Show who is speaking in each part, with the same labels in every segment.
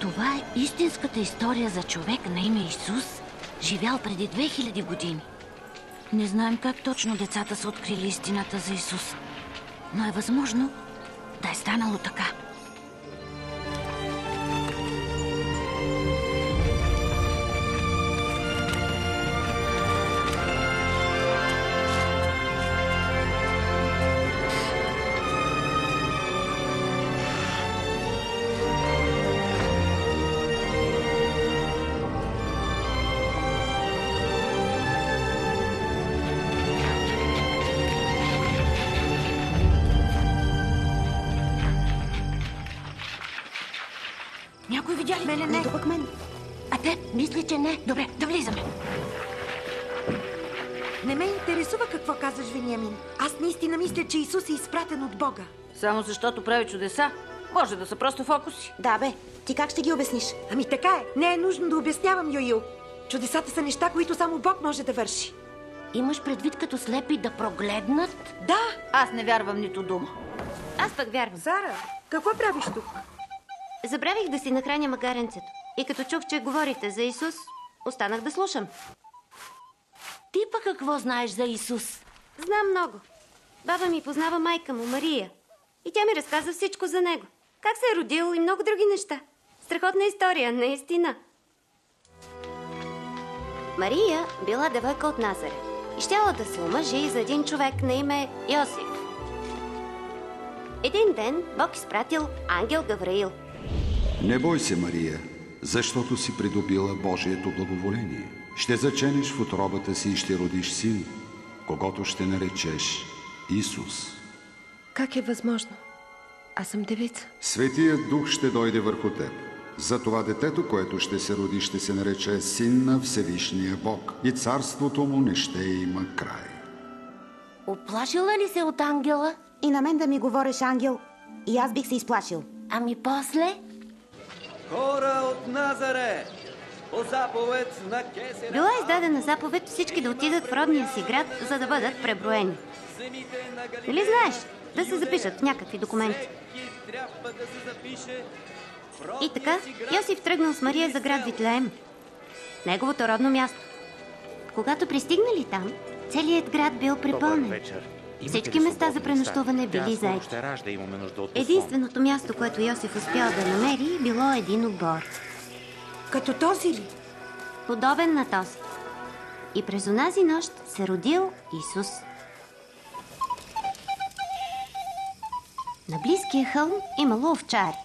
Speaker 1: Това е истинската история за човек на име Исус, живял преди 2000 години. Не знаем как точно децата са открили истината за Исус, но е възможно да е станало така. Някой видя ли?
Speaker 2: Мене не. Пък мен.
Speaker 1: А те? Мисли, че не. Добре, да влизаме.
Speaker 2: Не ме интересува какво казваш, Вениамин. Аз наистина мисля, че Исус е изпратен от Бога.
Speaker 1: Само защото прави чудеса? Може да са просто фокуси.
Speaker 3: Да, бе. Ти как ще ги обясниш?
Speaker 2: Ами така е. Не е нужно да обяснявам, Йо-Йо. Чудесата са неща, които само Бог може да върши.
Speaker 1: Имаш предвид като слепи да прогледнат?
Speaker 2: Да.
Speaker 1: Аз не вярвам нито дума.
Speaker 3: Аз пък вярвам.
Speaker 2: Зара, какво правиш тук?
Speaker 3: Забравих да си нахраня магаренцето. И като чух, че говорите за Исус, останах да слушам.
Speaker 1: Ти пък какво знаеш за Исус?
Speaker 3: Знам много. Баба ми познава майка му, Мария. И тя ми разказа всичко за него. Как се е родил и много други неща. Страхотна история, наистина. Мария била девойка от Назарет и щяла да се омъжи за един човек на име Йосиф. Един ден Бог изпратил ангел Гавраил.
Speaker 4: Не бой се, Мария, защото си придобила Божието благоволение. Ще заченеш в утробата си и ще родиш син, когото ще наречеш Исус.
Speaker 2: Как е възможно? Аз съм девица.
Speaker 4: Светият Дух ще дойде върху теб. Затова детето, което ще се роди, ще се нарече Син на Всевишния Бог и царството му не ще има край.
Speaker 1: Оплашила ли се от ангела?
Speaker 3: И на мен да ми говориш, ангел, и аз бих се изплашил.
Speaker 1: Ами после?
Speaker 5: Хора от Назарет! По заповед на Кесаря...
Speaker 3: Била издадена заповед всички да отидат в родния си град, за да бъдат преброени. Нали знаеш? Да се запишат в някакви документи. И така, Йосиф тръгнал с Мария за град Витлеем, неговото родно място. Когато пристигнали там, целият град бил препълнен. Всички места за пренощуване били заети. Единственото място, което Йосиф успял да намери, било един обор.
Speaker 2: Като този ли?
Speaker 3: Подобен на този. И през онази нощ се родил Исус. На близкия хълм имало овчари.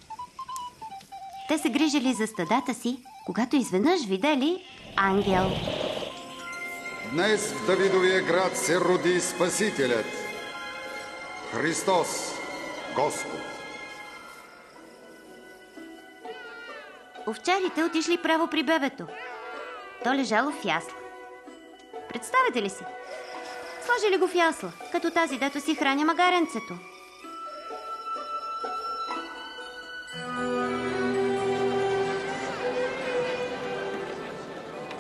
Speaker 3: Те се грижили за стадата си, когато изведнъж видели ангел.
Speaker 4: Днес в Давидовия град се роди Спасителят, Христос, Господ.
Speaker 3: Овчарите отишли право при бебето. То лежало в ясла. Представете ли си? Сложили го в ясла, като тази, дето си храня магаренцето.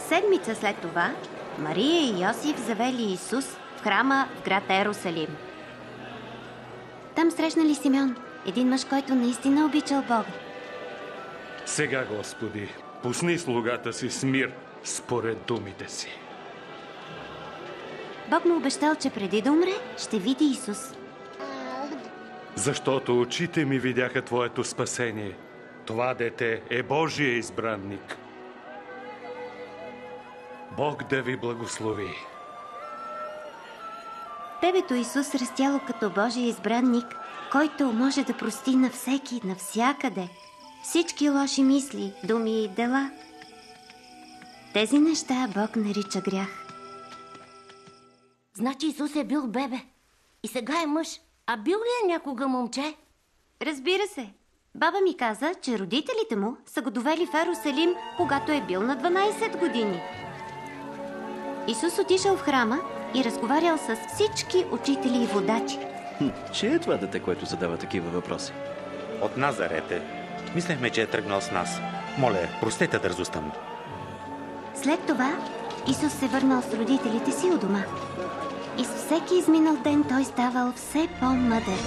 Speaker 3: Седмица след това Мария и Йосиф завели Исус в храма в град Ерусалим. Там срещнали Симеон, един мъж, който наистина обичал Бога.
Speaker 6: Сега, Господи, пусни слугата си с мир според думите си.
Speaker 3: Бог му обещал, че преди да умре, ще види Исус.
Speaker 6: Защото очите ми видяха Твоето спасение. Това дете е Божия избранник. Бог да ви благослови.
Speaker 3: Бебето Исус растяло като Божия избранник, който може да прости на всеки, навсякъде, всички лоши мисли, думи и дела. Тези неща Бог нарича грях.
Speaker 1: Значи Исус е бил бебе. И сега е мъж. А бил ли е някога момче?
Speaker 3: Разбира се. Баба ми каза, че родителите му са го довели в Ерусалим, когато е бил на 12 години. Исус отишъл в храма и разговарял с всички учители и водачи.
Speaker 7: Че е това дете, което задава такива въпроси?
Speaker 8: От Назарет е. Мислехме, че е тръгнал с нас. Моля, простете дързостта му.
Speaker 3: След това Исус се върнал с родителите си у дома. И с всеки изминал ден той ставал все по-мъдър.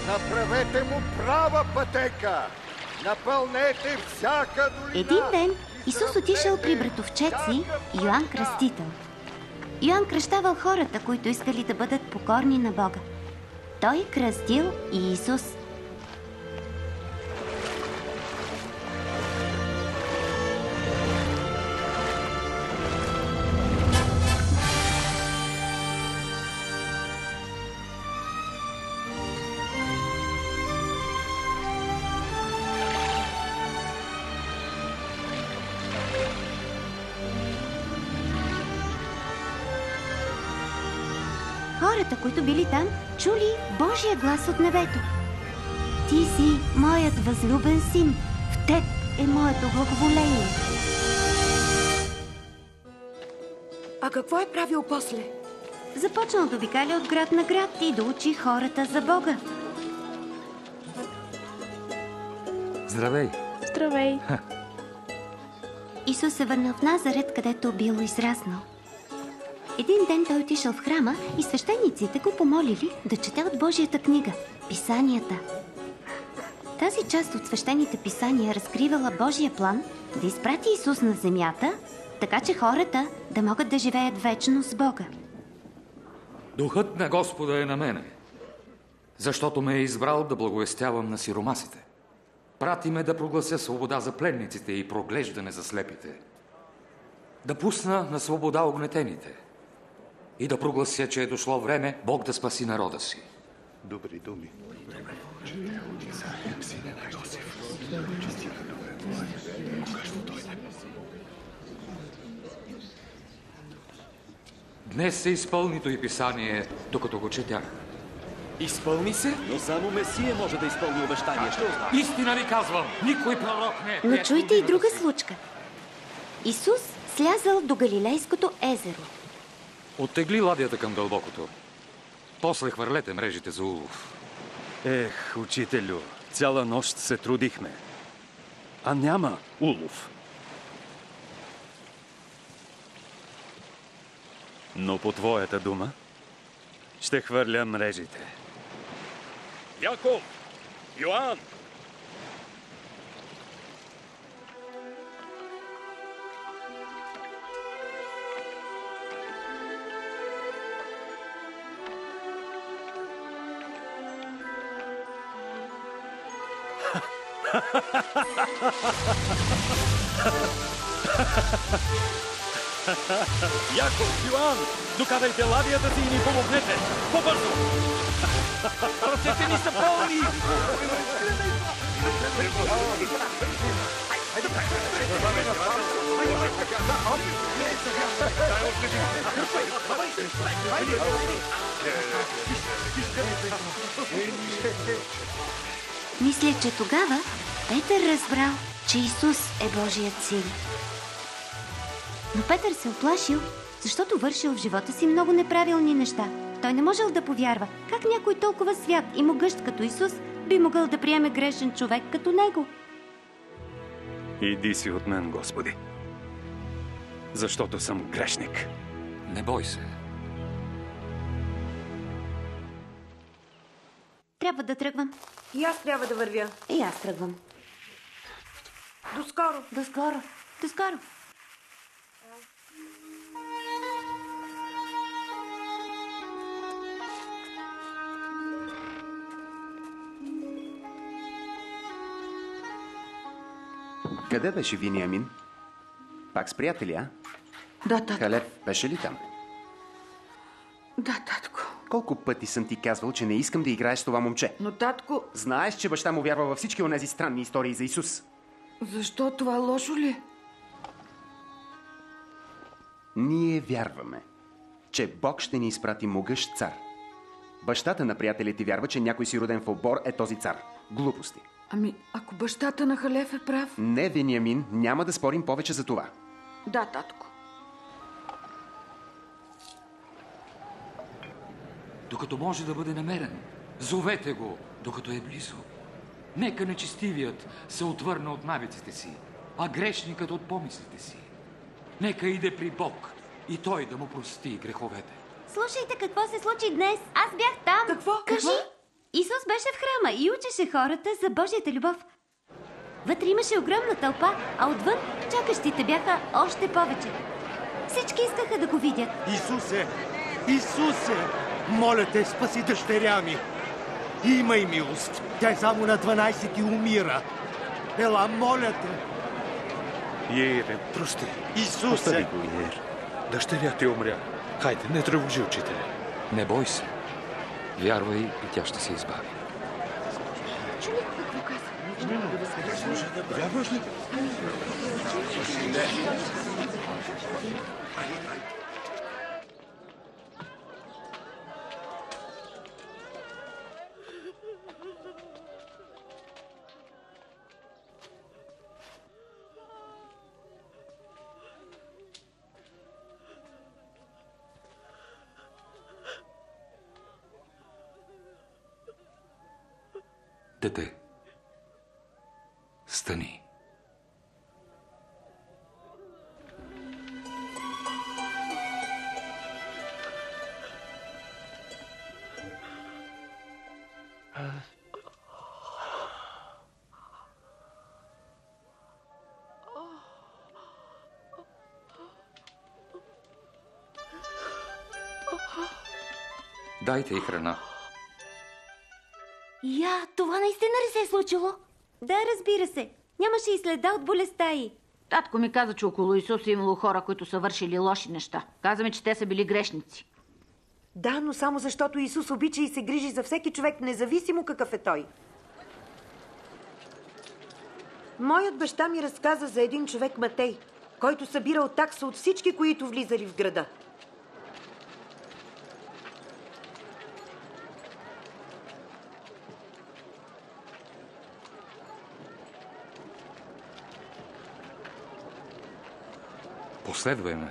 Speaker 9: Направете му права пътека! Напълнете всяка долина!
Speaker 3: Един ден Исус отишъл при братовчет си Йоан Кръстител. Йоан кръщавал хората, които искали да бъдат покорни на Бога. Той кръстил и Исус. Хората, които били там, чули Божия глас от небето. Ти си моят възлюбен син, в теб е моето благоволение.
Speaker 2: А какво е правил после?
Speaker 3: Започнал да обикаля от град на град и да учи хората за Бога.
Speaker 6: Здравей!
Speaker 10: Здравей!
Speaker 3: Исус се върнал в Назарет, където бил израснал. Един ден той отишъл в храма и свещениците го помолили да чете от Божията книга – Писанията. Тази част от свещените писания разкривала Божия план да изпрати Исус на земята, така че хората да могат да живеят вечно с Бога.
Speaker 11: Духът на Господа е на мене, защото ме е избрал да благовестявам на сиромасите. Прати ме да проглася свобода за пленниците и проглеждане за слепите. Да пусна на свобода огнетените и да проглася, че е дошло време Бог да спаси народа си.
Speaker 9: Добри думи.
Speaker 11: Днес се изпълни и писание, докато го четях.
Speaker 7: Изпълни се?
Speaker 5: Но само Месия може да изпълни обещанието.
Speaker 11: Истина ви казвам, никой пророк не е...
Speaker 3: Но чуйте и друга случка. Исус слязал до Галилейското езеро.
Speaker 11: Оттегли ладията към дълбокото. После хвърлете мрежите за улов.
Speaker 7: Ех, учителю, цяла нощ се трудихме. А няма улов. Но по твоята дума ще хвърля мрежите. Яков! Йоан! Яков, Йоан, докарайте ладията си и ни помогнете! По-бързо! Ръцете ни са пълни!
Speaker 3: Мисля, че тогава Петър разбрал, че Исус е Божият син. Но Петър се оплашил, защото вършил в живота си много неправилни неща. Той не можел да повярва как някой толкова свят и могъщ като Исус би могъл да приеме грешен човек като него.
Speaker 7: Иди си от мен, Господи, защото съм грешник.
Speaker 11: Не бой се.
Speaker 3: Трябва да тръгвам.
Speaker 2: И аз трябва да вървя.
Speaker 3: И аз тръгвам.
Speaker 2: До скоро.
Speaker 3: До скоро. До скоро.
Speaker 12: Къде беше Вениамин? Пак с приятели, а?
Speaker 2: Да, татко.
Speaker 12: Халев беше ли там?
Speaker 2: Да, татко.
Speaker 12: Колко пъти съм ти казвал, че не искам да играеш с това момче?
Speaker 2: Но, татко...
Speaker 12: Знаеш, че баща му вярва във всички онези странни истории за Исус.
Speaker 2: Защо? Това лошо ли?
Speaker 12: Ние вярваме, че Бог ще ни изпрати могъщ цар. Бащата на приятелите вярва, че някой си роден в обор е този цар. Глупости.
Speaker 2: Ами, ако бащата на Халев е прав...
Speaker 12: Не, Вениамин, няма да спорим повече за това.
Speaker 2: Да, татко.
Speaker 11: Докато може да бъде намерен, зовете го, докато е близо. Нека нечестивият се отвърне от навиците си, а грешникът от помислите си. Нека иде при Бог и Той да му прости греховете.
Speaker 3: Слушайте какво се случи днес. Аз бях там.
Speaker 2: Какво?
Speaker 3: Кажи. Исус беше в храма и учеше хората за Божията любов. Вътре имаше огромна тълпа, а отвън чакащите бяха още повече. Всички искаха да го видят.
Speaker 10: Исусе! Исусе! Моля те, спаси дъщеря ми! Имай милост! Тя е само на 12 и умира. Ела, моля те!
Speaker 6: Иере, прости.
Speaker 10: Исусе!
Speaker 6: Остави го, Иер. Дъщеря ти умря. Хайде, не тревожи учителя.
Speaker 11: Не бой се. Вярвай и тя ще се избави.
Speaker 1: Чули какво каза?
Speaker 6: Вярваш ли?
Speaker 11: Дете, стани. Дайте й храна.
Speaker 1: Това наистина ли се е случило?
Speaker 3: Да, разбира се. Нямаше и следа от болестта й.
Speaker 1: Татко ми каза, че около Исус е имало хора, които са вършили лоши неща. Каза ми, че те са били грешници.
Speaker 2: Да, но само защото Исус обича и се грижи за всеки човек, независимо какъв е той. Моят баща ми разказа за един човек Матей, който събирал такса от всички, които влизали в града.
Speaker 11: Последвай ме.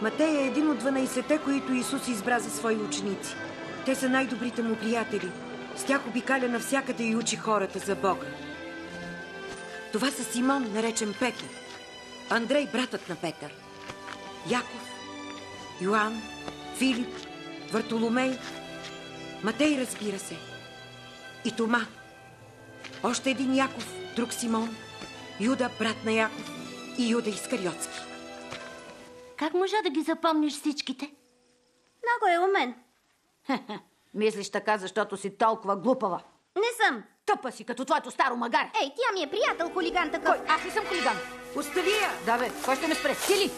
Speaker 2: Матей е един от 12-те, които Исус избра за свои ученици. Те са най-добрите му приятели. С тях обикаля навсякъде и учи хората за Бога. Това са Симон, наречен Петър, Андрей, братът на Петър, Яков, Йоан, Филип, Вартоломей, Матей, разбира се, и Тома, още един Яков, друг Симон, Юда, брат на Яков, и Юда Искариотски.
Speaker 1: Как можа да ги запомниш всичките?
Speaker 3: Много е умен.
Speaker 1: Мислиш така, защото си толкова глупава.
Speaker 3: Не съм.
Speaker 1: Тъпа си, като твоето старо магаре.
Speaker 3: Ей, тя ми е приятел, хулиган такъв.
Speaker 1: Кой? Аз ли съм хулиган?
Speaker 2: Остави я!
Speaker 1: Да, бе, кой ще ме спре? Ти ли?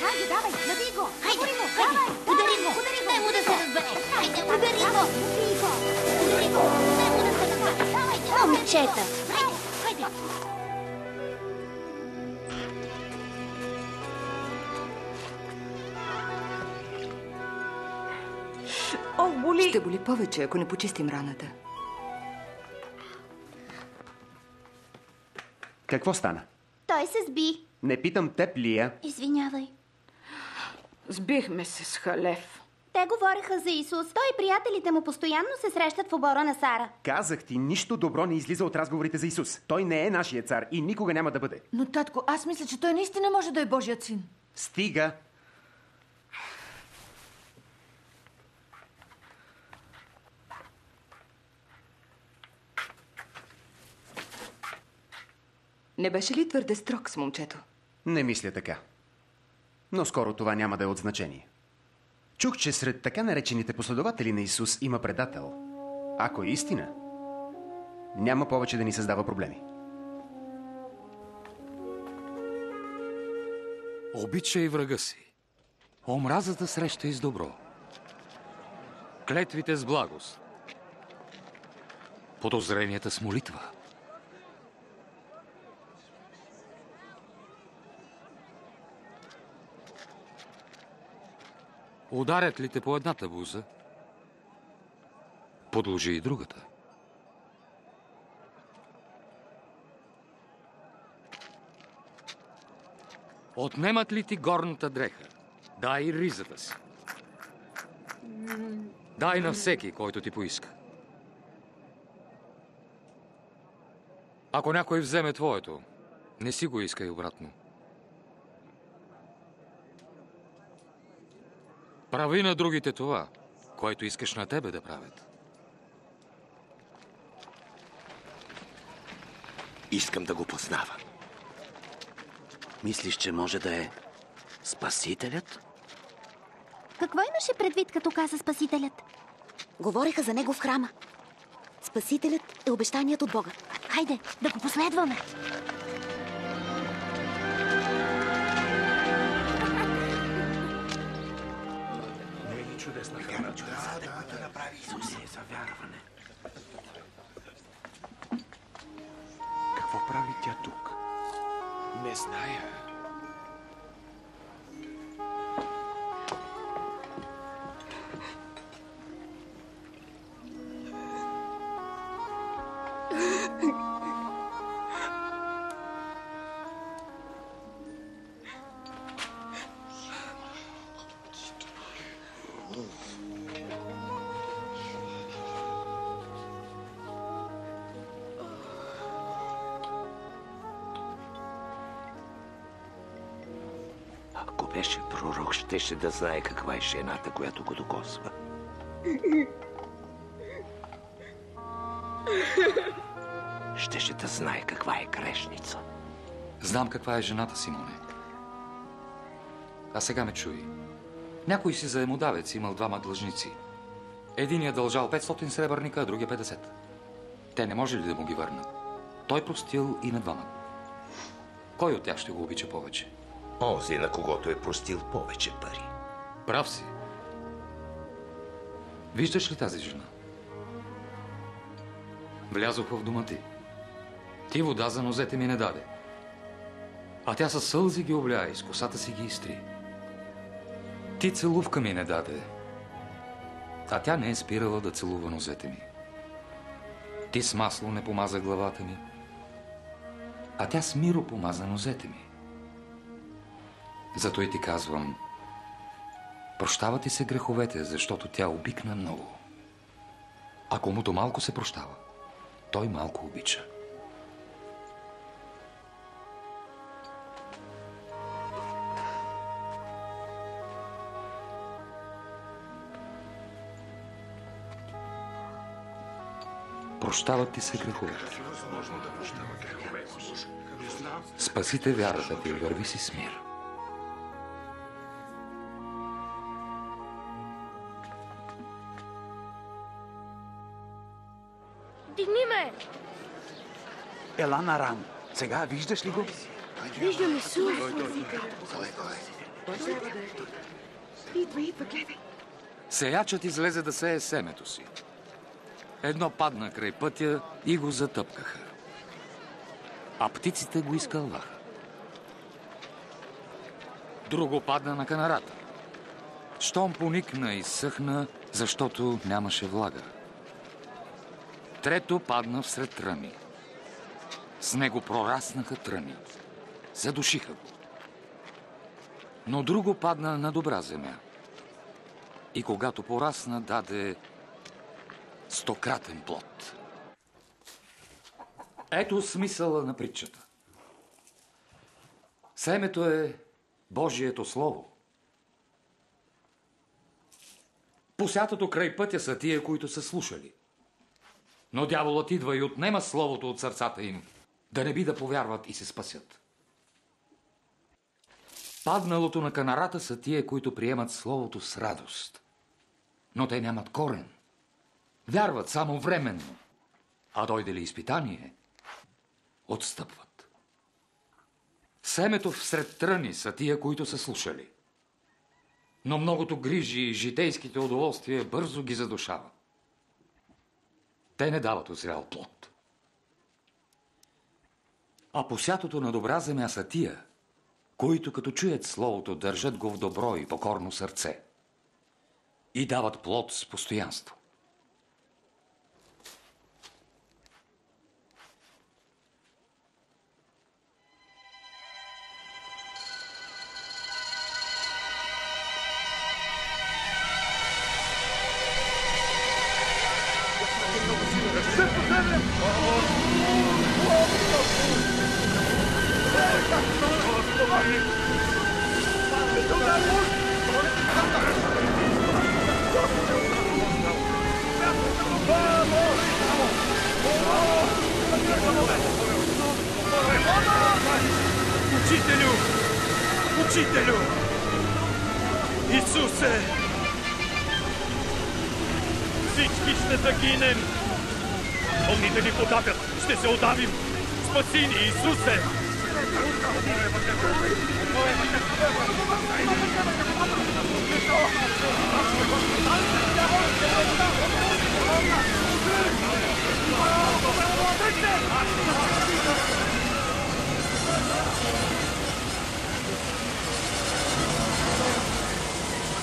Speaker 3: Хайде, давай, наби го.
Speaker 1: Хайде,
Speaker 3: удари го.
Speaker 1: хайде,
Speaker 3: Давай,
Speaker 1: удари го.
Speaker 3: удари го.
Speaker 1: Дай му да се разбере. Хайде, удари го.
Speaker 3: Удари го.
Speaker 1: Удари го. Дай му да се разбере. Давайте,
Speaker 3: Момчета.
Speaker 1: Хайде, хайде.
Speaker 2: О, боли!
Speaker 13: Ще боли повече, ако не почистим раната.
Speaker 12: Какво стана?
Speaker 3: Той се сби.
Speaker 12: Не питам теб, Лия.
Speaker 3: Извинявай.
Speaker 1: Сбихме се с Халев.
Speaker 3: Те говореха за Исус. Той и приятелите му постоянно се срещат в обора на Сара.
Speaker 12: Казах ти, нищо добро не излиза от разговорите за Исус. Той не е нашия цар и никога няма да бъде.
Speaker 1: Но, татко, аз мисля, че той наистина може да е Божият син.
Speaker 12: Стига!
Speaker 13: Не беше ли твърде строг с момчето?
Speaker 12: Не мисля така. Но скоро това няма да е от значение. Чух, че сред така наречените последователи на Исус има предател. Ако е истина, няма повече да ни създава проблеми.
Speaker 11: Обичай врага си. Омразата срещай с добро. Клетвите с благост. Подозренията с молитва. Ударят ли те по едната буза, подложи и другата. Отнемат ли ти горната дреха, дай ризата си. Дай на всеки, който ти поиска. Ако някой вземе твоето, не си го искай обратно. Прави на другите това, което искаш на тебе да правят.
Speaker 14: Искам да го познавам. Мислиш, че може да е Спасителят?
Speaker 3: Какво имаше предвид, като каза Спасителят?
Speaker 1: Говореха за него в храма. Спасителят е обещаният от Бога.
Speaker 3: Хайде, да го последваме.
Speaker 14: Не е ли чудесна храна? Чудесата, които направи Исус е за вярване. Какво прави тя тук? Не зная. Ако беше пророк, щеше да знае каква е жената, която го докосва. Щеше да знае каква е грешница.
Speaker 11: Знам каква е жената, Симоне. А сега ме чуй. Някой си заемодавец имал двама длъжници. Единият дължал 500 сребърника, а другия 50. Те не може ли да му ги върнат? Той простил и на двама. Кой от тях ще го обича повече?
Speaker 14: Онзи, на когото е простил повече пари.
Speaker 11: Прав си. Виждаш ли тази жена? Влязох в дома ти. Ти вода за нозете ми не даде. А тя със сълзи ги обля и с косата си ги изтри. Ти целувка ми не даде. А тя не е спирала да целува нозете ми. Ти с масло не помаза главата ми. А тя с миро помаза нозете ми. Зато и ти казвам, прощава ти се греховете, защото тя обикна много. А комуто малко се прощава, той малко обича. Прощават ти се греховете. Спасите вярата ти и върви си с мир.
Speaker 15: Дигни ме!
Speaker 14: Ела на ран. Сега виждаш ли го?
Speaker 15: Виждам Исус!
Speaker 11: Сеячът излезе да сее семето си. Едно падна край пътя и го затъпкаха. А птиците го изкълваха. Друго падна на канарата. Щом поникна и съхна, защото нямаше влага. Трето падна всред тръни. С него прораснаха тръни. Задушиха го. Но друго падна на добра земя. И когато порасна, даде 100-кратен плод. Ето смисъла на притчата. Семето е Божието Слово. Посятото край пътя са тия, които са слушали. Но дяволът идва и отнема Словото от сърцата им, да не би да повярват и се спасят. Падналото на канарата са тия, които приемат Словото с радост. Но те нямат корен. Вярват само временно. А дойде ли изпитание, отстъпват. Семето всред тръни са тия, които са слушали. Но многото грижи и житейските удоволствия бързо ги задушават. Те не дават озрял плод. А посятото на добра земя са тия, които като чуят Словото, държат го в добро и покорно сърце и дават плод с постоянство.
Speaker 7: Учителю! Учителю! Исусе! Всички ще загинем! Огните ни потапят! Ще се удавим! Спаси ни, Исусе!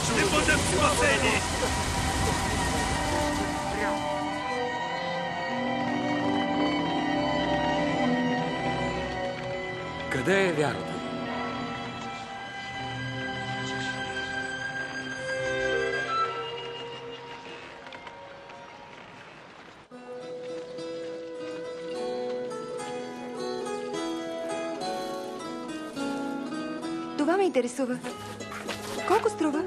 Speaker 7: Ще бъдем спасени!
Speaker 11: Къде е вярата ви?
Speaker 13: Това ме интересува. Колко струва?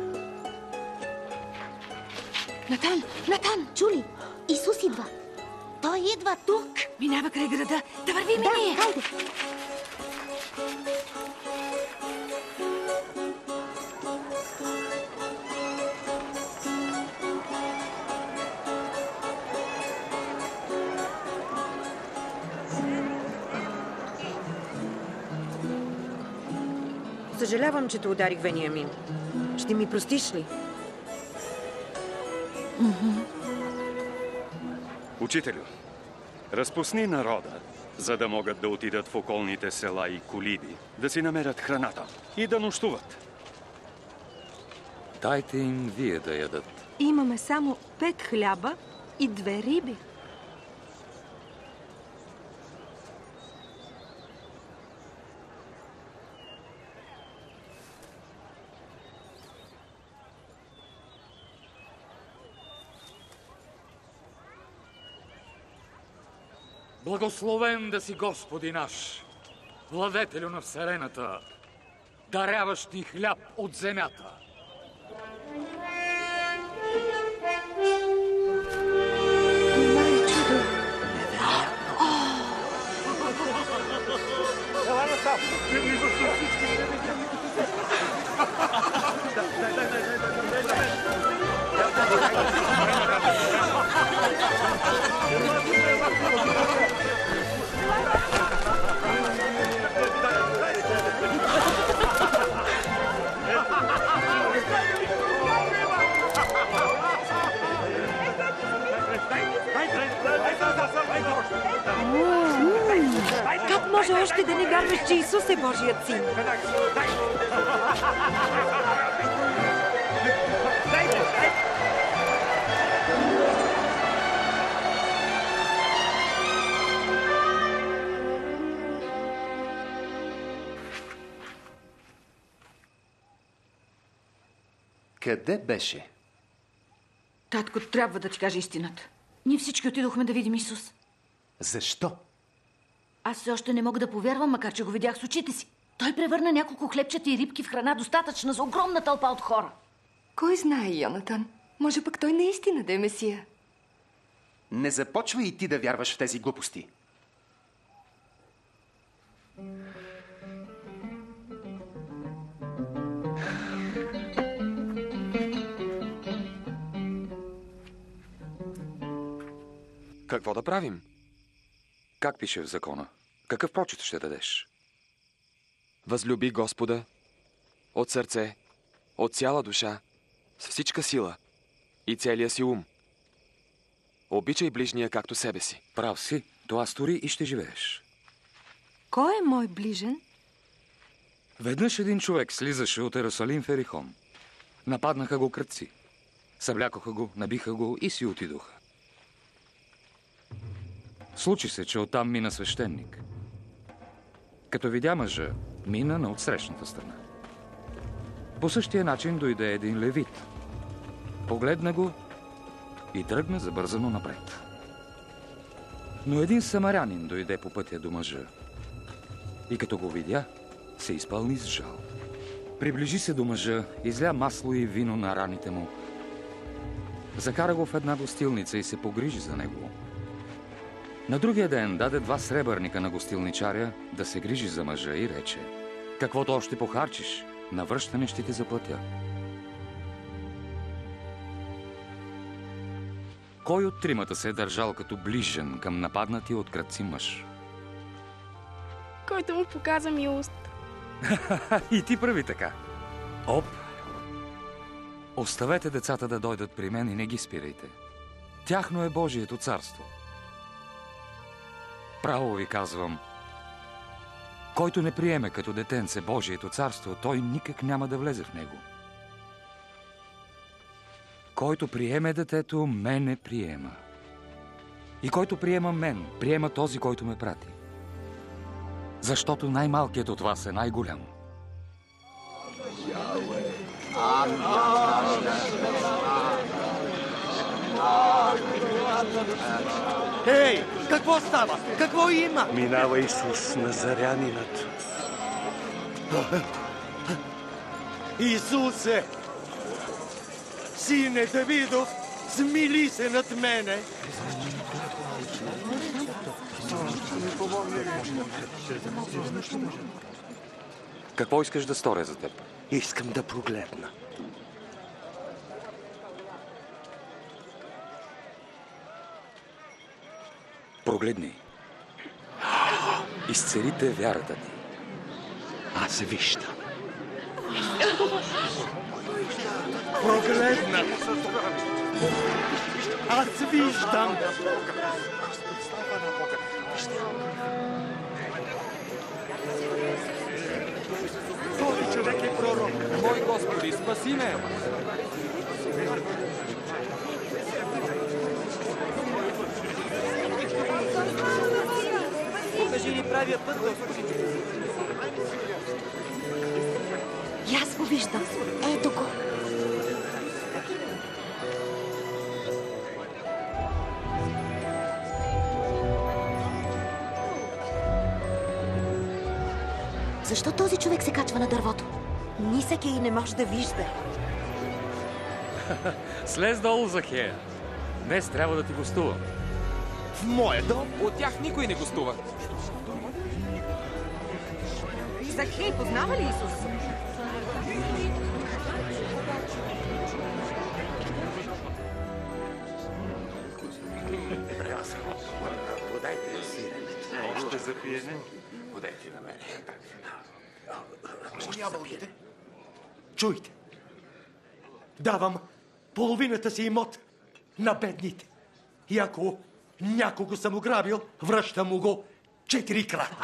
Speaker 1: Натан! Натан! Чули? Исус идва. Той идва тук. Минава край града. Да вървим и ние.
Speaker 13: Хайде.
Speaker 2: Съжалявам, че те ударих, Вениамин. Ще ми простиш ли?
Speaker 6: Учителю, разпусни народа, за да могат да отидат в околните села и колиби, да си намерят храната и да нощуват.
Speaker 11: Дайте им вие да ядат.
Speaker 16: Имаме само 5 хляба и 2 риби.
Speaker 11: Благословен да си Господи наш, владетелю на вселената, даряваш ни хляб от земята.
Speaker 2: Това е чудо.
Speaker 7: Ела насам!
Speaker 2: Как може още да не вярваш, че Исус е Божият син?
Speaker 12: Къде беше?
Speaker 1: Татко, трябва да ти кажа истината. Ние всички отидохме да видим Исус.
Speaker 12: Защо?
Speaker 1: Аз все още не мога да повярвам, макар че го видях с очите си. Той превърна няколко хлебчета и рибки в храна достатъчна за огромна тълпа от хора.
Speaker 13: Кой знае, Йонатан? Може пък той наистина да е Месия.
Speaker 12: Не започвай и ти да вярваш в тези глупости.
Speaker 11: Какво да правим? Как пише в закона? Какъв прочит ще дадеш?
Speaker 17: Възлюби Господа от сърце, от цяла душа, с всичка сила и целия си ум. Обичай ближния както себе си.
Speaker 11: Прав си, това стори и ще живееш.
Speaker 16: Кой е мой ближен?
Speaker 11: Веднъж един човек слизаше от Ерусалим в Ерихон. Нападнаха го крадци. Съблякоха го, набиха го и си отидоха. Случи се, че оттам мина свещеник. Като видя мъжа, мина на отсрещната страна. По същия начин дойде един левит. Погледна го и тръгна забързано напред. Но един самарянин дойде по пътя до мъжа и като го видя, се изпълни с жал. Приближи се до мъжа, изля масло и вино на раните му. Закара го в една гостилница и се погрижи за него. На другия ден даде 2 сребърника на гостилничаря да се грижи за мъжа и рече: каквото още похарчиш, на връщане ще ти заплатя. Кой от тримата се е държал като ближен към нападнатия от крадци мъж?
Speaker 15: Който му показа милост.
Speaker 11: И ти прави така. Оп! Оставете децата да дойдат при мен и не ги спирайте. Тяхно е Божието царство. Право ви казвам, който не приеме като детенце Божието царство, той никак няма да влезе в него. Който приеме детето, мене приема. И който приема мен, приема този, който ме прати. Защото най-малкият от вас е най-голям.
Speaker 10: Ей, какво става? Какво има?
Speaker 9: Минава Исус Назарянинът.
Speaker 10: Исусе! Сине Давидов, смили се над мене!
Speaker 17: Какво искаш да сторя за теб?
Speaker 9: Искам да прогледна.
Speaker 11: Прогледни. Изцелите вярата ти.
Speaker 9: Аз виждам.
Speaker 10: Прогледна! Аз виждам! Този човек е пророк!
Speaker 17: Мой Господи, спаси ме!
Speaker 2: Покажи ни правия път, Господи.
Speaker 1: И аз го виждам. Ето го. Защо този човек се качва на дървото?
Speaker 2: Нисък е и не може да вижда.
Speaker 11: Слез долу, Захея. Днес трябва да ти гостувам.
Speaker 10: В моя дом?
Speaker 17: От тях никой не гостува.
Speaker 16: Захей познава ли Исус?
Speaker 9: Подайте сиренето. Още за пиене? Подайте на мен.
Speaker 10: Ябълките. Чуйте. Давам половината си имот на бедните. И ако някого съм ограбил, връщам му го 4 крата.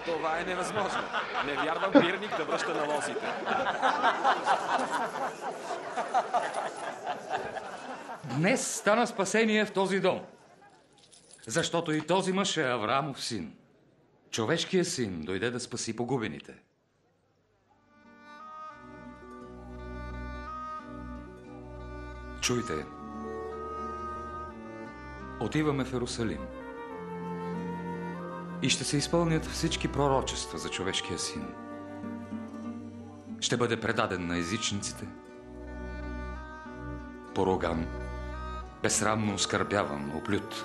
Speaker 17: Това е невъзможно. Не вярвам бирник да връща налозите.
Speaker 11: Днес стана спасение в този дом. Защото и този мъж е Авраамов син. Човешкият син дойде да спаси погубените. Чуйте. Отиваме в Иерусалим. И ще се изпълнят всички пророчества за човешкия син. Ще бъде предаден на езичниците, поруган, безсрамно оскърбяван, оплют.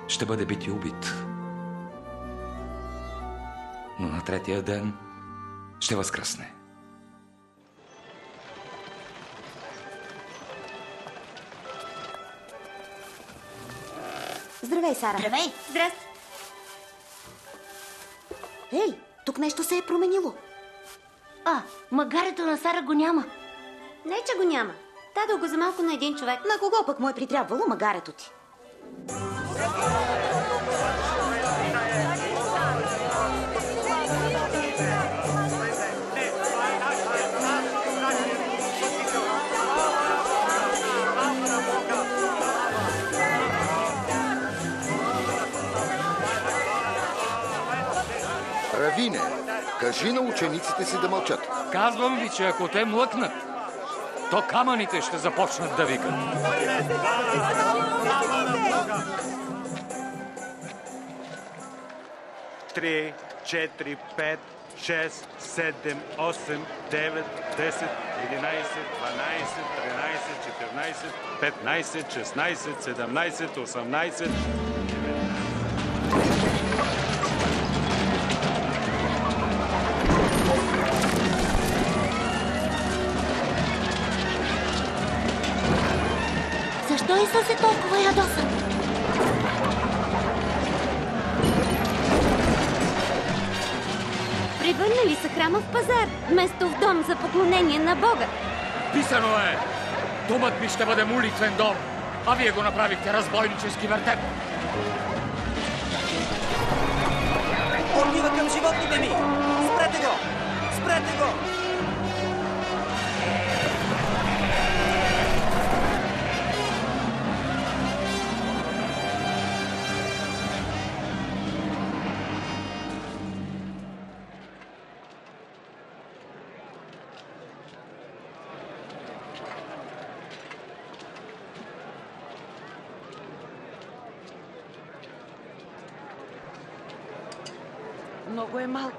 Speaker 11: Ще бъде бит и убит. Но на 3-я ден ще възкръсне.
Speaker 1: Здравей, Сара.
Speaker 3: Здравей! Здрасти!
Speaker 1: Ей, тук нещо се е променило.
Speaker 3: Магарето на Сара го няма. Не, че го няма. Дадох го за малко на един човек.
Speaker 1: На кого пък му е притрябвало магарето ти?
Speaker 18: Кажи на учениците си да мълчат.
Speaker 11: Казвам ви, че ако те млъкнат, то камъните ще започнат да викат.
Speaker 7: 3, 4, 5, 6, 7, 8, 9, 10, 11, 12, 13, 14, 15, 16, 17, 18, 19.
Speaker 1: Защо Исус е толкова ядосан?
Speaker 3: Превърнали са храма в пазар, вместо в дом за поклонение на Бога.
Speaker 11: Писано е! Домът ми ще бъде молитвен дом, а вие го направихте разбойнически вертеп.
Speaker 5: Отива към животните ми! Спрете го! Спрете го!
Speaker 2: Много е малко.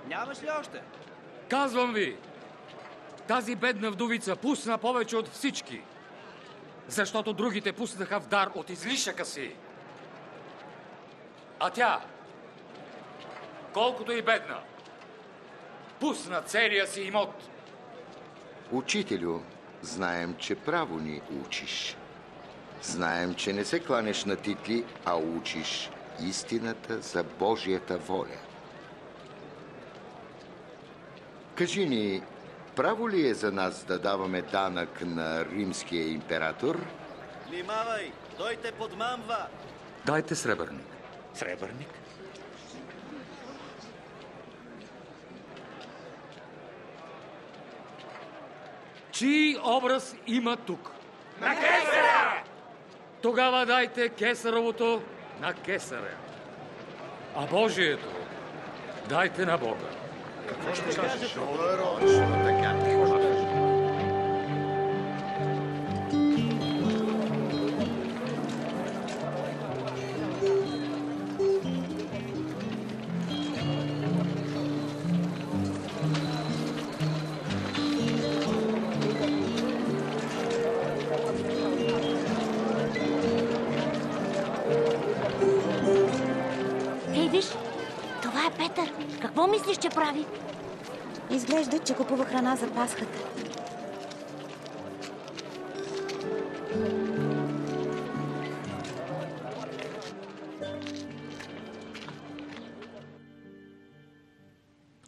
Speaker 5: Нямаш ли още?
Speaker 11: Казвам ви, тази бедна вдовица пусна повече от всички, защото другите пуснаха в дар от излишъка си. А тя, колкото и бедна, пусна целия си имот.
Speaker 18: Учителю, знаем, че право ни учиш. Знаем, че не се кланеш на титли, а учиш истината за Божията воля. Кажи ни, право ли е за нас да даваме данък на римския император?
Speaker 5: Внимавай! Той те подмамва!
Speaker 11: Дайте сребърник.
Speaker 8: Сребърник?
Speaker 11: Чий образ има тук?
Speaker 7: На Кесаря!
Speaker 11: Тогава дайте Кесаровото на Кесаря, а Божието дайте на Бога.
Speaker 18: Какво ще кажеш?
Speaker 1: Ей, виж, това е Петър. Какво мислиш, че прави?
Speaker 19: Изглежда, че купува храна за Пасхата.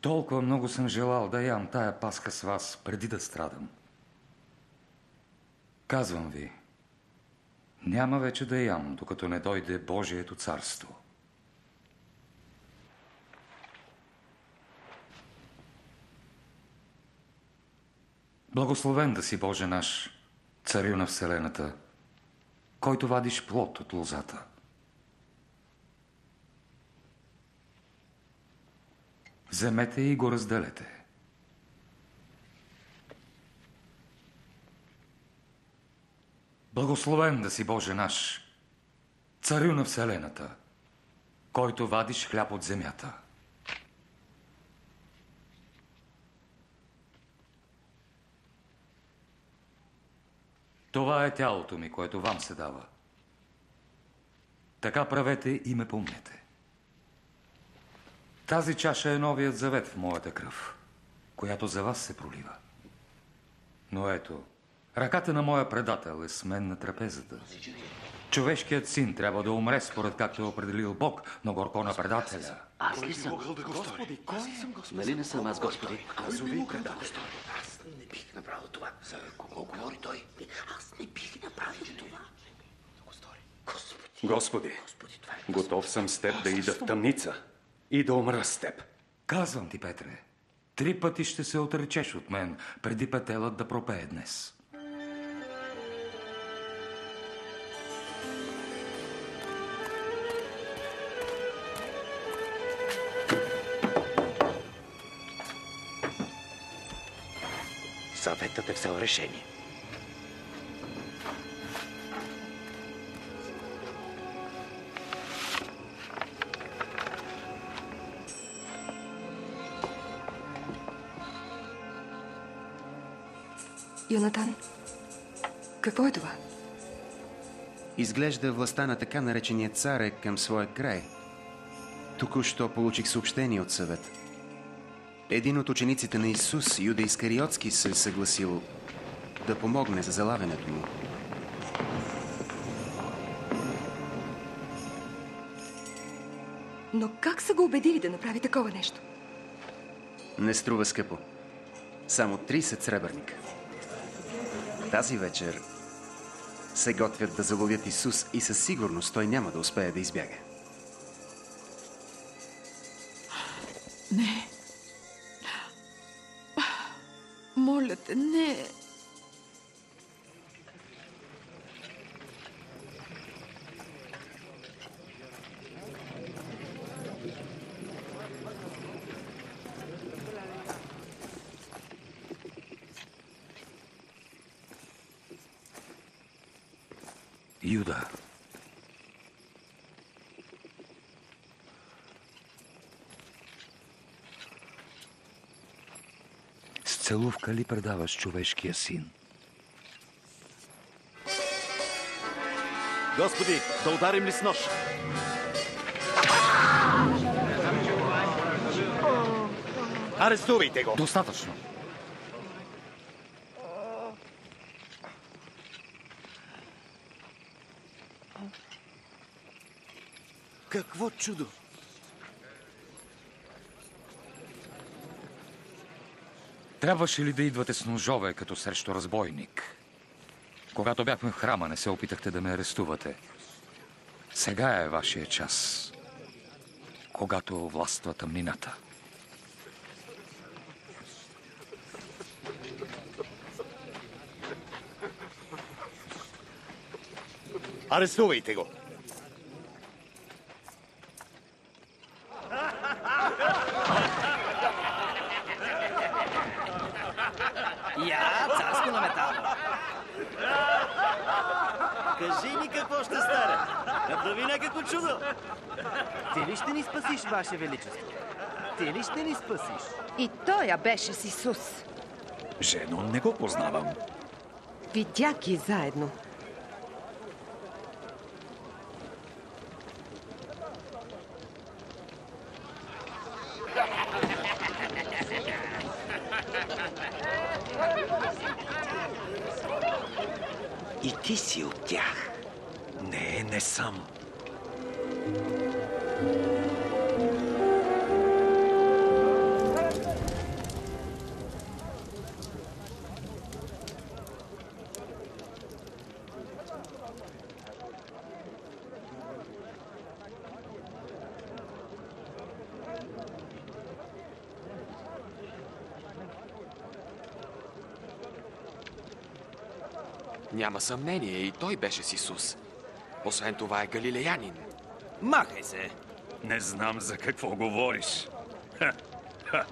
Speaker 11: Толкова много съм желал да ям тая Пасха с вас, преди да страдам. Казвам ви, няма вече да ям, докато не дойде Божието царство. Благословен да си, Боже наш, царю на вселената, който вадиш плод от лозата. Вземете и го разделете. Благословен да си, Боже наш, царю на вселената, който вадиш хляб от земята. Това е тялото ми, което вам се дава. Така правете и ме помнете. Тази чаша е новият завет в моята кръв, която за вас се пролива. Но ето, ръката на моя предател е с мен на трапезата. Човешкият син трябва да умре според както е определил Бог, но горко на предателя.
Speaker 5: Аз ли съм? Господи, кой съм? Нали не съм аз, Господи?
Speaker 18: Казвай предател.
Speaker 5: Аз не бих направил това. За кого говори той? Аз не бих направил това.
Speaker 6: Господи, готов съм с теб да ида в тъмница и да умра с теб.
Speaker 11: Казвам ти, Петре, 3 пъти ще се отречеш от мен, преди петелът да пропее днес.
Speaker 14: Съветът е взел решение.
Speaker 13: Йонатан, какво е това?
Speaker 12: Изглежда властта на така наречения цар е към своя край. Току-що получих съобщение от съвет. Един от учениците на Исус, Юда Искариотски, се е съгласил да помогне за залавянето му.
Speaker 13: Но как са го убедили да направи такова нещо?
Speaker 12: Не струва скъпо. Само 30 сребърника. Тази вечер се готвят да заловят Исус и със сигурност той няма да успее да избяга.
Speaker 16: Не. Моля те, не.
Speaker 14: Юда. С целувка ли предаваш човешкия син?
Speaker 7: Господи, да ударим ли с нож? Арестувайте го!
Speaker 11: Достатъчно.
Speaker 7: Какво чудо!
Speaker 11: Трябваше ли да идвате с ножове, като срещу разбойник? Когато бяхме в храма, не се опитахте да ме арестувате. Сега е вашия час, когато властва тъмнината.
Speaker 7: Арестувайте го!
Speaker 20: Я, царско на метал. Кажи ни какво ще стане. Направи някакво чудо.
Speaker 21: Ти ли ще ни спасиш, Ваше Величество? Ти ли ще ни спасиш?
Speaker 16: И той я беше с Исус.
Speaker 7: Жено, не го познавам.
Speaker 16: Видях ги заедно.
Speaker 14: И ти си от тях.
Speaker 7: Не, не съм.
Speaker 17: Няма съмнение, и той беше с Исус. Освен това е галилеянин.
Speaker 20: Махай се!
Speaker 6: Не знам за какво говориш. Ха, ха.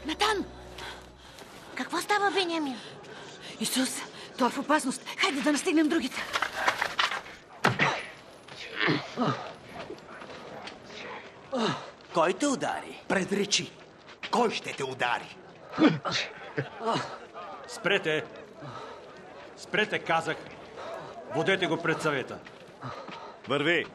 Speaker 1: Натан! Какво става, Бениамин?
Speaker 16: Исус, той е в опасност. Хайде да настигнем другите.
Speaker 20: Кой те удари?
Speaker 10: Предречи. Кой ще те удари?
Speaker 7: Спрете! Спрете, казах! Водете го пред съвета. Върви!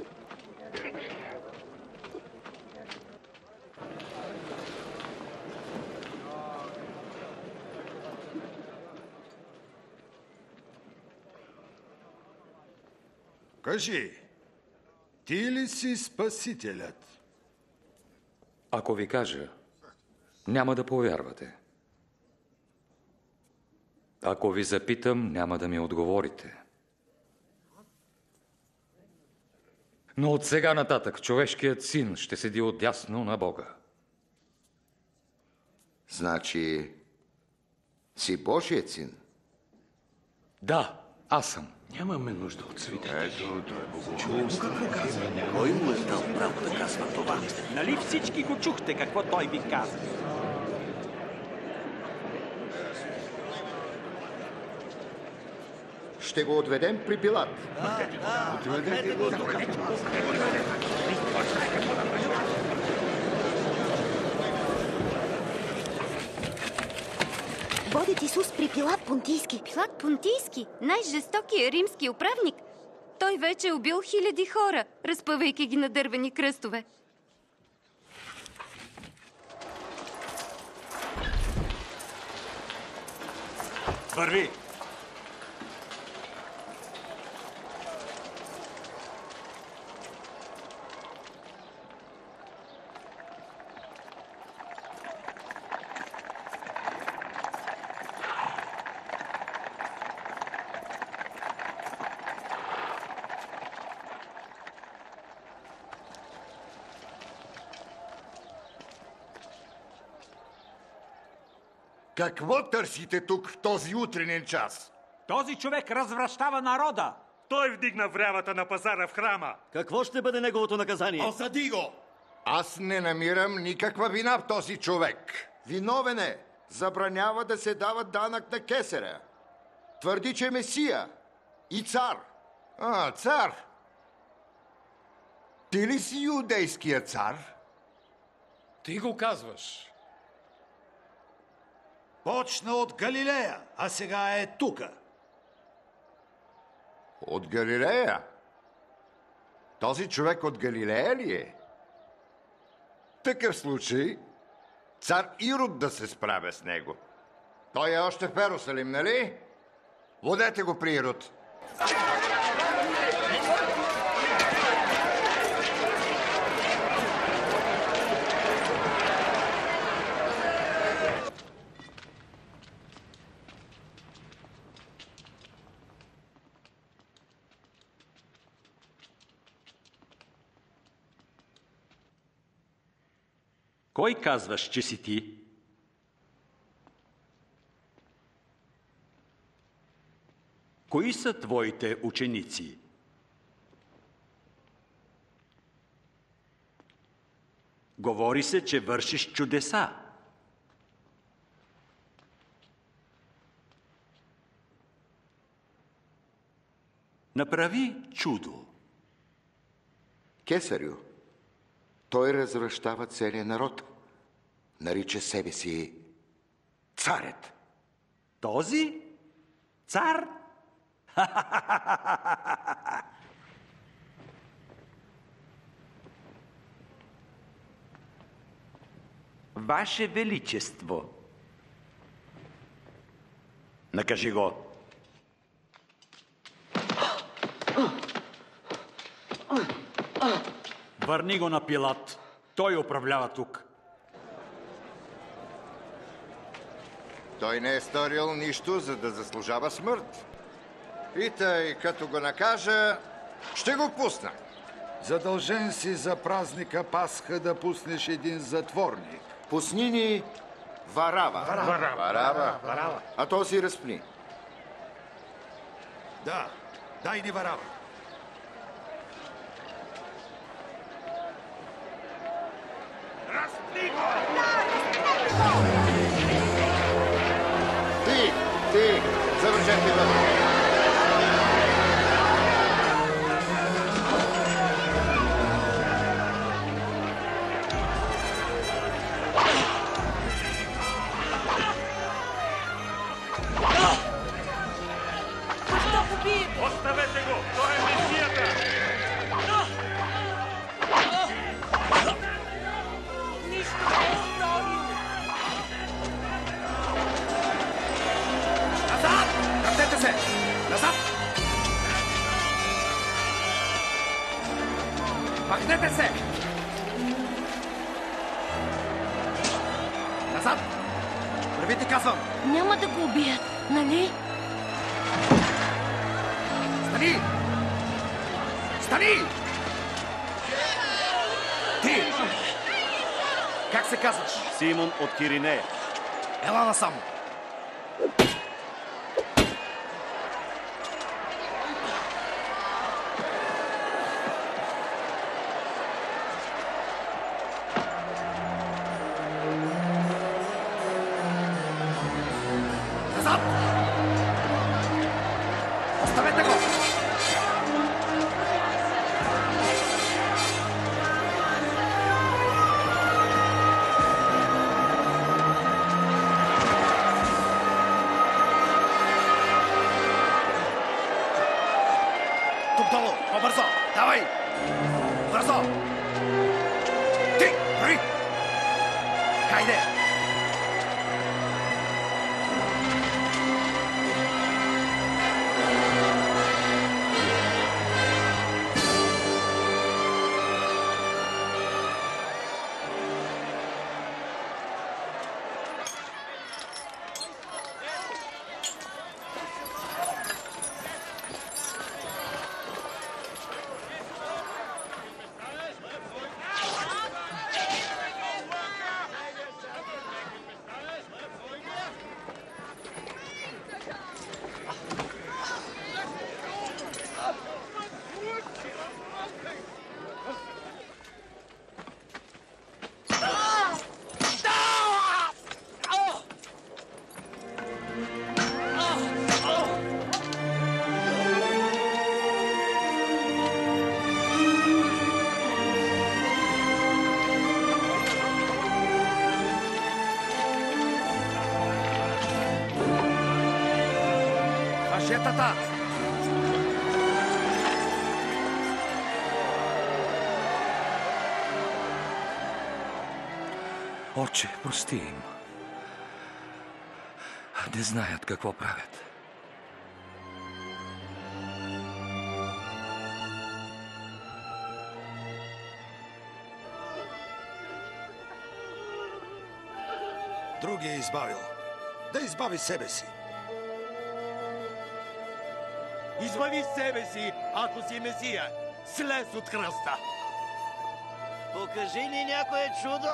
Speaker 4: Кажи, ти ли си Спасителят?
Speaker 11: Ако ви кажа, няма да повярвате. Ако ви запитам, няма да ми отговорите. Но от сега нататък човешкият син ще седи отдясно на Бога.
Speaker 18: Значи си Божият син?
Speaker 11: Да, аз съм.
Speaker 5: Нямаме нужда от свидетели. Кой му е дал право да казва това?
Speaker 20: Нали всички го чухте какво той ви каза?
Speaker 18: Ще го отведем при Пилат.
Speaker 5: Отведете го тук.
Speaker 19: Водят Исус при Пилат Понтийски.
Speaker 3: Пилат Понтийски? Най-жестокия римски управник. Той вече е убил хиляди хора, разпъвайки ги на дървени кръстове.
Speaker 20: Върви!
Speaker 18: Какво търсите тук в този утренен час?
Speaker 20: Този човек развращава народа!
Speaker 7: Той вдигна врявата на пазара в храма.
Speaker 20: Какво ще бъде неговото наказание?
Speaker 18: Осъди го! Аз не намирам никаква вина в този човек. Виновен е. Забранява да се дава данък на кесаря. Твърди, че е Месия и цар. Цар! Ти ли си юдейския цар?
Speaker 15: Ти го казваш.
Speaker 22: Почна от Галилея, а сега е тука.
Speaker 18: От Галилея? Този човек от Галилея ли е? В такъв случай, цар Ирод да се справя с него. Той е още в Ерусалим, нали? Водете го при Ирод.
Speaker 20: Кой казваш, че си ти? Кои са твоите ученици? Говори се, че вършиш чудеса. Направи чудо.
Speaker 18: Кесарю, той развращава целия народ. Нарича себе си царят.
Speaker 20: Този? Цар? Ваше Величество. Накажи го. Върни го на Пилат. Той управлява тук.
Speaker 18: Той не е сторил нищо, за да заслужава смърт. И тъй, като го накажа, ще го пусна.
Speaker 4: Задължен си за празника Пасха да пуснеш един затворник.
Speaker 18: Пусни ни Варава.
Speaker 22: Варава.
Speaker 18: А този разпни.
Speaker 22: Да, дай ни Варава.
Speaker 7: Разпни го!
Speaker 18: Ти, завършете го.
Speaker 7: Оставете го! Той е Месията!
Speaker 23: Нищо не е сторил!
Speaker 15: Назад! Въртете се! Назад! Махнете се! Назад! Вървите, казвам!
Speaker 1: Няма да го убият, нали?
Speaker 15: Стани! Стани! Ти! Как се казваш?
Speaker 20: Симон от Киринея.
Speaker 15: Ела насам! Назад! Оставете го! Тук долу! По-бързо! Давай! Бързо! Ти! Върви! Хайде! Въжетата!
Speaker 11: Отче, прости им. Не знаят какво правят.
Speaker 22: Другия е избавил. Да избави себе си.
Speaker 5: Избави себе си, ако си Месия. Слез от кръста.
Speaker 20: Покажи ни някое чудо.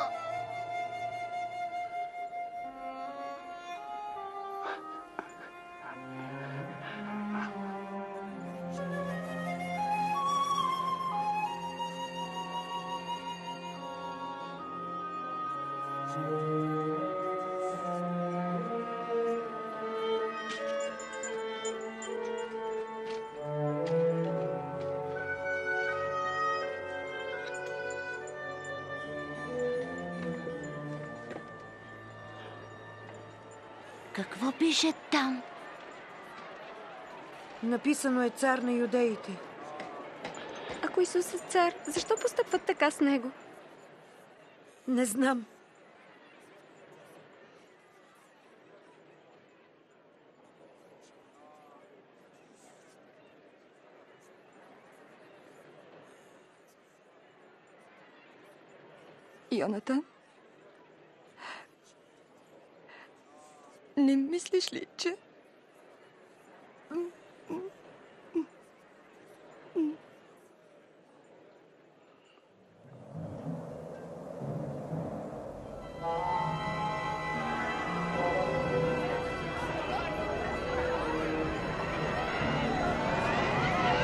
Speaker 1: Какво пише там?
Speaker 16: Написано е цар на юдеите.
Speaker 13: Ако Исус е цар, защо постъпват така с него?
Speaker 16: Не знам.
Speaker 13: Йонатан? Не мислиш ли, че...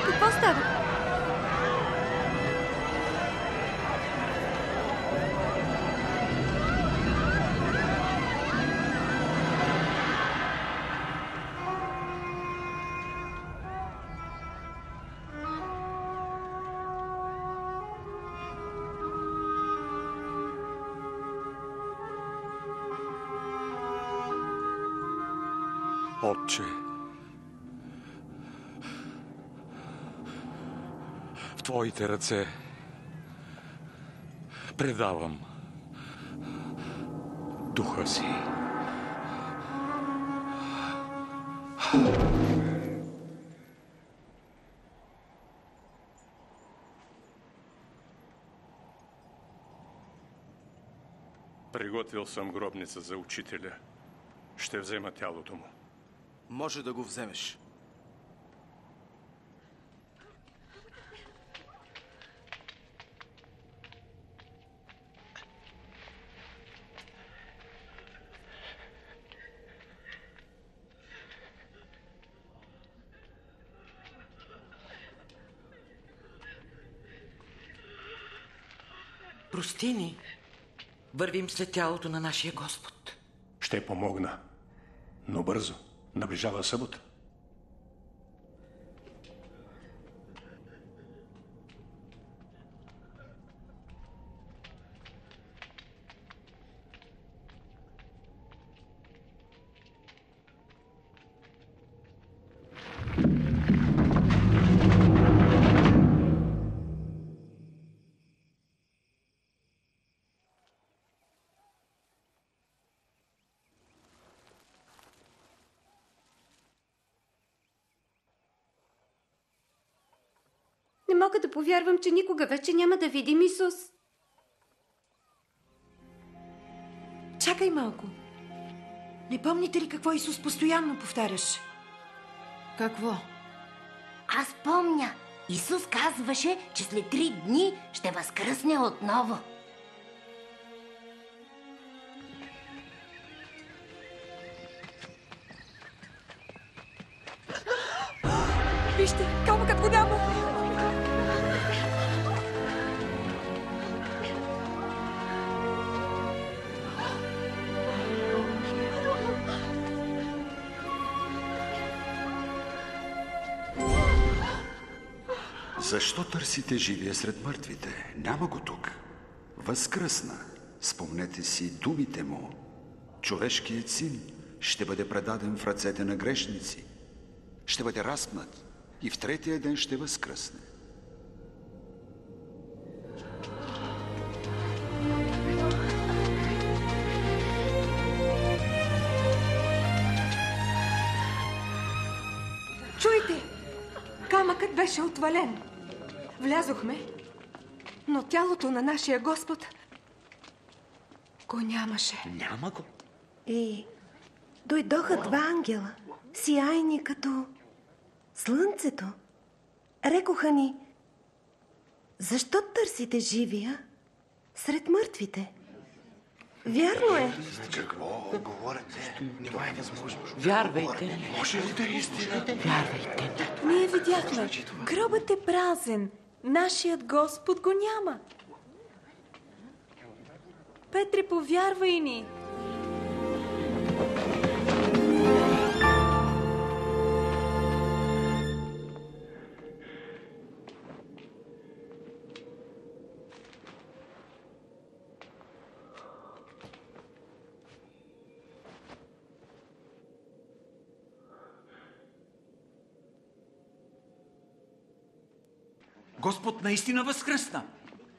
Speaker 3: Какво става?
Speaker 11: Отче, в Твоите ръце предавам духа си.
Speaker 6: Приготвил съм гробница за учителя. Ще взема тялото му.
Speaker 15: Може да го вземеш.
Speaker 2: Прости ни. Вървим след тялото на нашия Господ.
Speaker 7: Ще помогна. Но бързо. Наближава събота.
Speaker 3: Не мога да повярвам, че никога вече няма да видим Исус.
Speaker 16: Чакай малко. Не помните ли какво Исус постоянно повтаряше?
Speaker 1: Какво? Аз помня. Исус казваше, че след 3 дни ще възкръсне отново.
Speaker 16: Вижте, камъкът го няма!
Speaker 4: Защо търсите живия сред мъртвите? Няма го тук. Възкръсна. Спомнете си думите му. Човешкият син ще бъде предаден в ръцете на грешници. Ще бъде разпнат и в 3-тия ден ще възкръсне.
Speaker 16: Чуйте! Камъкът беше отвален. Влязохме, но тялото на нашия Господ го нямаше.
Speaker 15: Няма го.
Speaker 8: И дойдоха 2 ангела, сияйни като слънцето. Рекоха ни: защо търсите живия сред мъртвите? Вярно е.
Speaker 15: Какво говорите? Това е възможно.
Speaker 2: Вярвайте.
Speaker 15: Може ли да е истина?
Speaker 2: Вярвайте.
Speaker 16: Ние видяхме. Гробът е празен. Нашият Господ го няма. Петре, повярвай ни.
Speaker 22: Господ наистина възкръсна.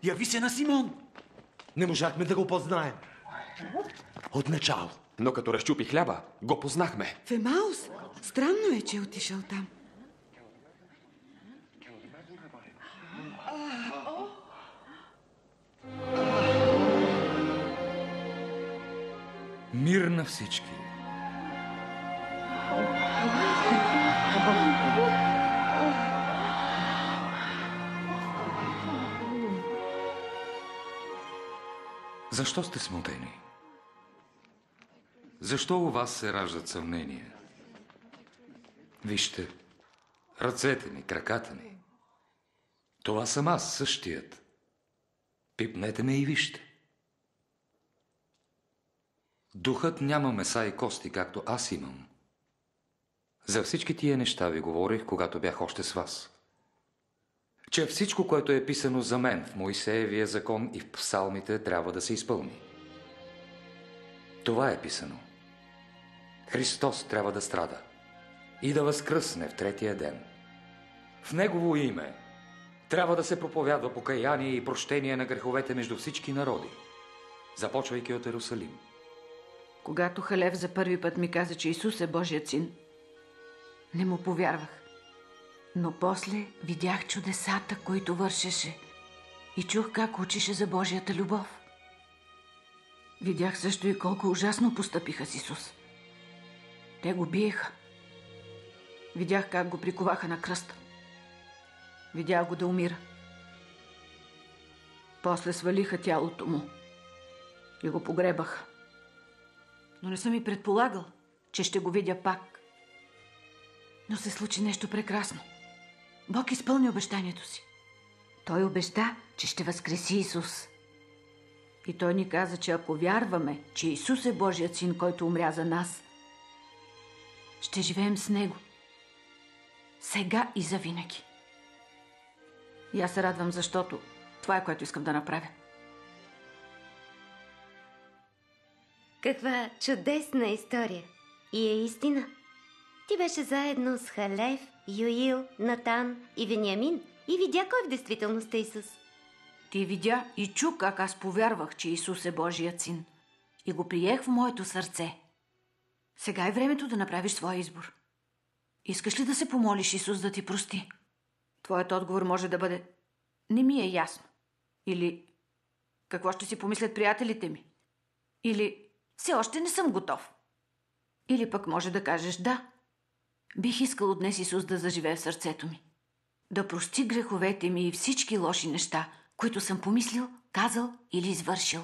Speaker 22: Яви се на Симон.
Speaker 10: Не можахме да го познаем. Отначало.
Speaker 17: Но като разчупи хляба, го познахме.
Speaker 16: В Емаус. Странно е, че е отишъл там.
Speaker 11: Мир на всички. Защо сте смутени? Защо у вас се раждат съмнения? Вижте, ръцете ми, краката ми. Това съм аз, същият. Пипнете ме и вижте. Духът няма меса и кости, както аз имам. За всички тия неща ви говорих, когато бях още с вас. Че всичко, което е писано за мен в Моисеевия закон и в псалмите, трябва да се изпълни. Това е писано. Христос трябва да страда и да възкръсне в 3-тия ден. В Негово име трябва да се проповядва покаяние и прощение на греховете между всички народи, започвайки от Иерусалим.
Speaker 1: Когато Халев за първи път ми каза, че Исус е Божият син, не му повярвах. Но после видях чудесата, които вършеше, и чух как учеше за Божията любов. Видях също и колко ужасно постъпиха с Исус. Те го биеха. Видях как го приковаха на кръста. Видях го да умира. После свалиха тялото му и го погребаха. Но не съм и предполагал, че ще го видя пак. Но се случи нещо прекрасно. Бог изпълни обещанието си. Той обеща, че ще възкреси Исус. И той ни каза, че ако вярваме, че Исус е Божият син, който умря за нас, ще живеем с Него. Сега и завинаги. И аз се радвам, защото това е, което искам да направя.
Speaker 3: Каква чудесна история! И е истина. Ти беше заедно с Халев, Юил, Натан и Вениамин и видя кой в действителност е Исус.
Speaker 1: Ти видя и чу как аз повярвах, че Исус е Божият син. И го приех в моето сърце. Сега е времето да направиш своя избор. Искаш ли да се помолиш Исус да ти прости? Твоят отговор може да бъде: не ми е ясно. Или: какво ще си помислят приятелите ми? Или: все още не съм готов. Или пък може да кажеш: да, бих искал днес Исус да заживее в сърцето ми. Да прости греховете ми и всички лоши неща, които съм помислил, казал или извършил.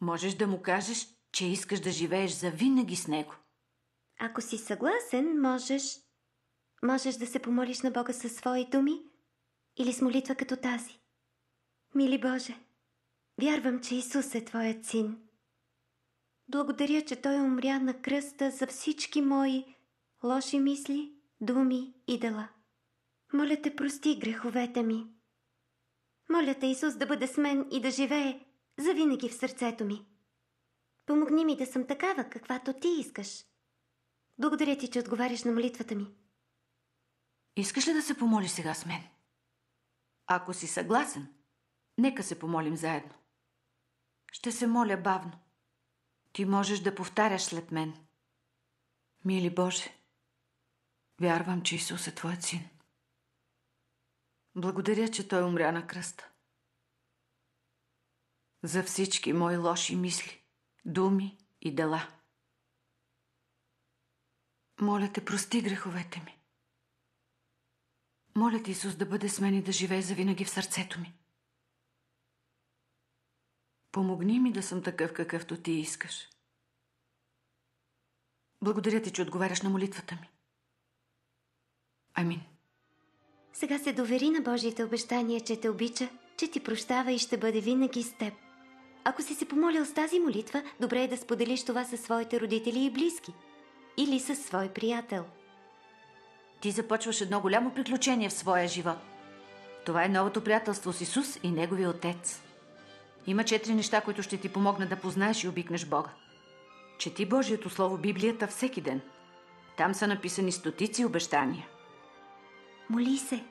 Speaker 1: Можеш да му кажеш, че искаш да живееш завинаги с него.
Speaker 3: Ако си съгласен, можеш да се помолиш на Бога със свои думи или с молитва като тази. Мили Боже, вярвам, че Исус е Твоят син. Благодаря, че Той умря на кръста за всички мои лоши мисли, думи и дела. Моля Те, прости греховете ми. Моля Те, Исус, да бъде с мен и да живее завинаги в сърцето ми. Помогни ми да съм такава, каквато Ти искаш. Благодаря Ти, че отговаряш на молитвата ми.
Speaker 1: Искаш ли да се помолиш сега с мен? Ако си съгласен, нека се помолим заедно. Ще се моля бавно. Ти можеш да повтаряш след мен. Мили Боже, вярвам, че Исус е Твоят син. Благодаря, че Той умря на кръста. За всички мои лоши мисли, думи и дела. Моля Те, прости греховете ми. Моля Те, Исус, да бъде с мен и да живее завинаги в сърцето ми. Помогни ми да съм такъв, какъвто Ти искаш. Благодаря Ти, че отговаряш на молитвата ми. Амин.
Speaker 3: Сега се довери на Божиите обещания, че те обича, че ти прощава и ще бъде винаги с теб. Ако си се помолил с тази молитва, добре е да споделиш това със своите родители и близки. Или със свой приятел.
Speaker 1: Ти започваш едно голямо приключение в своя живот. Това е новото приятелство с Исус и Неговия Отец. Има 4 неща, които ще ти помогнат да познаеш и обикнеш Бога. Чети Божието Слово, Библията, всеки ден. Там са написани стотици обещания.
Speaker 3: Моли се.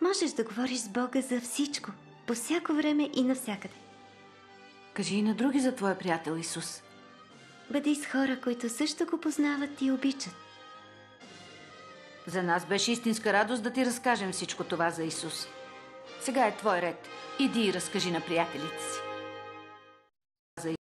Speaker 3: Можеш да говориш с Бога за всичко, по всяко време и навсякъде.
Speaker 1: Кажи и на други за твоя приятел Исус.
Speaker 3: Бъди с хора, които също го познават и обичат.
Speaker 1: За нас беше истинска радост да ти разкажем всичко това за Исус. Сега е твой ред. Иди и разкажи на приятелите си.